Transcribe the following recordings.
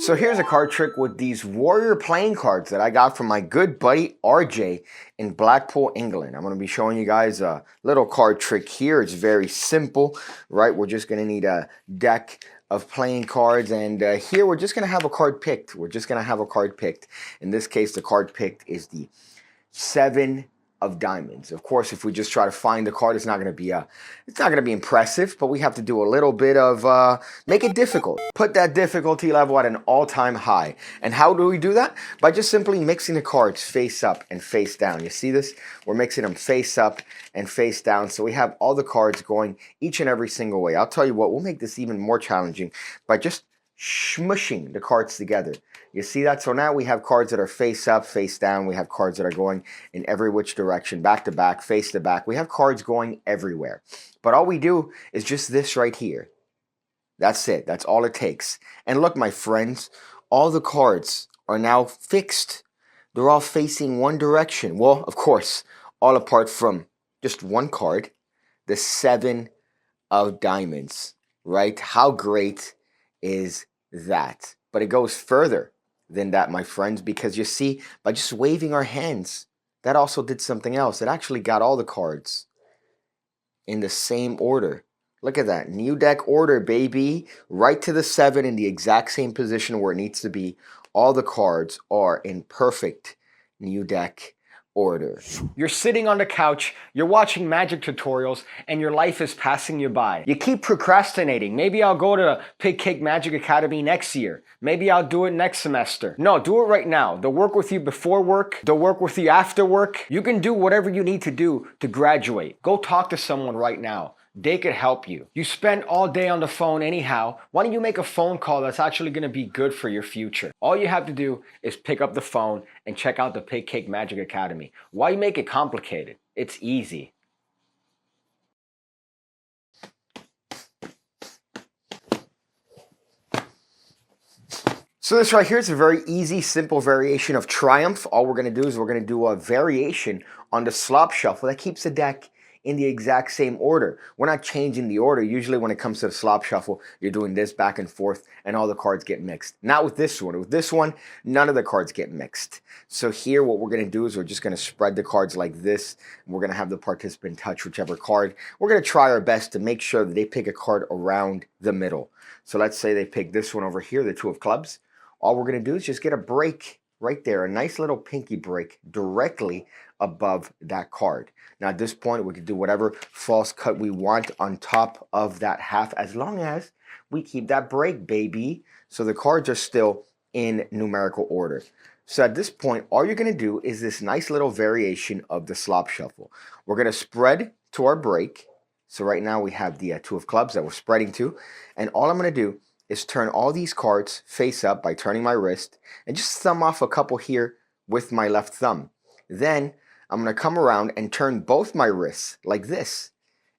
So here's a card trick with these Warrior playing cards that I got from my good buddy RJ in Blackpool, England. I'm going to be showing you guys a little card trick here. It's very simple, right? We're just going to need a deck of playing cards, and here we're just going to have a card picked. In this case, the card picked is the 7 of diamonds. Of course, if we just try to find the card, it's not going to be impressive, but we have to do a little bit of make it difficult. Put that difficulty level at an all-time high. And how do we do that? By just simply mixing the cards face up and face down. You see this? We're mixing them face up and face down, so we have all the cards going each and every single way. I'll tell you what, we'll make this even more challenging by just smushing the cards together. You see that? So now we have cards that are face up, face down. We have cards that are going in every which direction, back to back, face to back. We have cards going everywhere. But all we do is just this right here. That's it. That's all it takes. And look, my friends, all the cards are now fixed. They're all facing one direction. Well, of course, all apart from just one card, the 7 of diamonds, right? How great is that? But it goes further than that, my friends, because you see, by just waving our hands, that also did something else. It actually got all the cards in the same order. Look at that. New deck order, baby. Right to the 7 in the exact same position where it needs to be. All the cards are in perfect new deck order. You're sitting on the couch, you're watching magic tutorials, and your life is passing you by. You keep procrastinating. Maybe I'll go to PigCake Magic Academy next year. Maybe I'll do it next semester. No, do it right now. They'll work with you before work. They'll work with you after work. You can do whatever you need to do to graduate. Go talk to someone right now. They could help you. You spend all day on the phone anyhow. Why don't you make a phone call that's actually going to be good for your future? All you have to do is pick up the phone and check out the PigCake Magic Academy. Why you make it complicated? It's easy. So this right here is a very easy, simple variation of Triumph. All we're going to do is we're going to do a variation on the slop shuffle that keeps the deck in the exact same order. We're not changing the order. Usually when it comes to the slop shuffle, you're doing this back and forth and all the cards get mixed. Not with this one. With this one, none of the cards get mixed. So here what we're going to do is we're just going to spread the cards like this. We're going to have the participant touch whichever card. We're going to try our best to make sure that they pick a card around the middle. So let's say they pick this one over here, the 2 of clubs. All we're going to do is just get a break right there, a nice little pinky break directly above that card. Now at this point, we can do whatever false cut we want on top of that half as long as we keep that break, baby. So the cards are still in numerical order. So at this point, all you're going to do is this nice little variation of the slop shuffle. We're going to spread to our break. So right now we have the 2 of clubs that we're spreading to. And all I'm going to do is turn all these cards face up by turning my wrist and just thumb off a couple here with my left thumb. Then I'm going to come around and turn both my wrists like this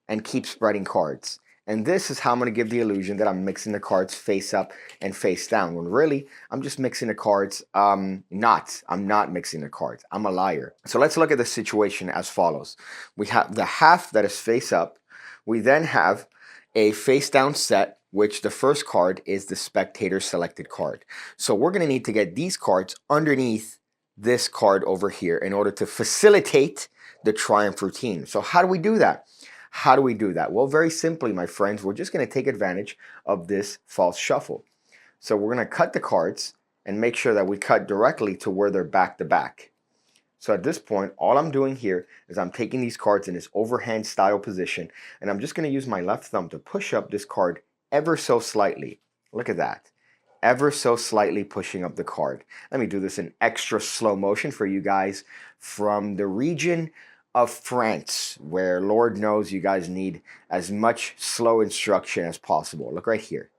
and keep spreading cards. And this is how I'm going to give the illusion that I'm mixing the cards face up and face down, when really I'm just mixing the cards. I'm not mixing the cards. I'm a liar. So let's look at the situation as follows. We have the half that is face up. We then have a face down set, which the first card is the spectator selected card. So we're going to need to get these cards underneath this card over here in order to facilitate the Triumph routine. So how do we do that? Well, very simply, my friends, we're just going to take advantage of this false shuffle. So we're going to cut the cards and make sure that we cut directly to where they're back to back. So at this point, all I'm doing here is I'm taking these cards in this overhand style position, and I'm just going to use my left thumb to push up this card ever so slightly. Look at that. Ever so slightly pushing up the card. Let me do this in extra slow motion for you guys from the region of France, where Lord knows you guys need as much slow instruction as possible. Look right here.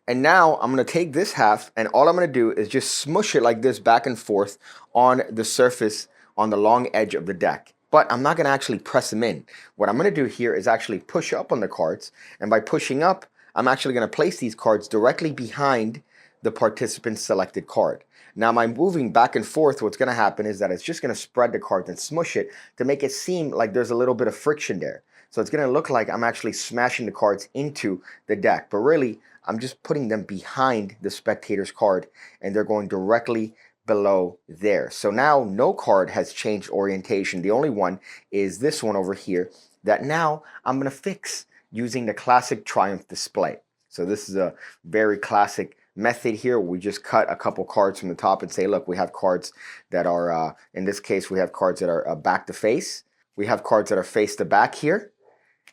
And now I'm going to take this half, and all I'm going to do is just smush it like this back and forth on the surface, on the long edge of the deck. But I'm not going to actually press them in. What I'm going to do here is actually push up on the cards. And by pushing up, I'm actually going to place these cards directly behind the participant's selected card. Now, by moving back and forth, what's going to happen is that it's just going to spread the cards and smush it to make it seem like there's a little bit of friction there. So it's going to look like I'm actually smashing the cards into the deck, but really I'm just putting them behind the spectator's card, and they're going directly below there. So now no card has changed orientation. The only one is this one over here that now I'm going to fix using the classic Triumph display. So this is a very classic method here. We just cut a couple cards from the top and say, look, we have cards that are, in this case, we have cards that are back to face. We have cards that are face to back here.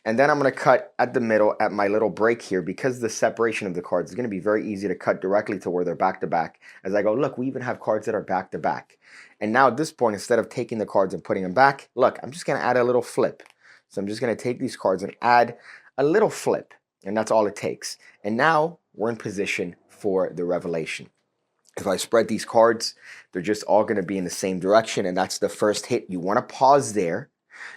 And then I'm going to cut at the middle at my little break here, because the separation of the cards is going to be very easy to cut directly to where they're back to back. As I go, look, we even have cards that are back to back. And now at this point, instead of taking the cards and putting them back, look, I'm just going to add a little flip. So I'm just going to take these cards and add a little flip. And that's all it takes. And now we're in position for the revelation. If I spread these cards, they're just all going to be in the same direction. And that's the first hit. You want to pause there.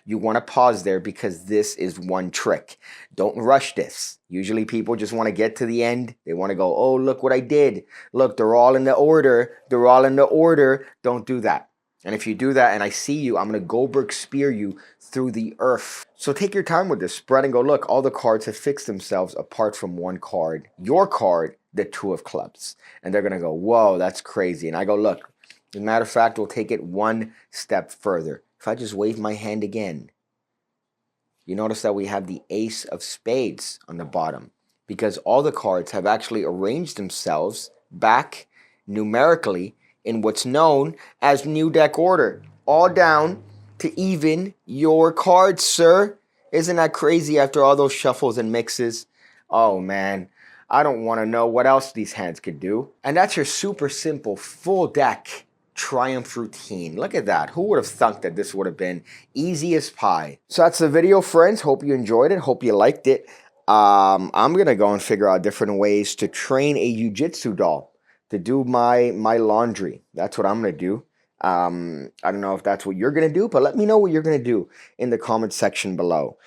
You want to pause there because this is one trick. Don't rush this. Usually people just want to get to the end. They want to go, oh, look what I did. Look, they're all in the order. They're all in the order. Don't do that. And if you do that and I see you, I'm going to Goldberg spear you through the earth. So take your time with this. Spread and go, look, all the cards have fixed themselves apart from one card. Your card, the Two of Clubs. And they're going to go, whoa, that's crazy. And I go, look, as a matter of fact, we'll take it one step further. If I just wave my hand again, you notice that we have the Ace of Spades on the bottom, because all the cards have actually arranged themselves back numerically in what's known as new deck order, all down to even your cards, sir. Isn't that crazy after all those shuffles and mixes? Oh man, I don't want to know what else these hands could do. And that's your super simple full deck Triumph routine. Look at that. Who would have thunk that this would have been easy as pie? So that's the video, friends. Hope you enjoyed it. Hope you liked it. I'm going to go and figure out different ways to train a jiu-jitsu doll to do my laundry. That's what I'm going to do. I don't know if that's what you're going to do, but let me know what you're going to do in the comment section below.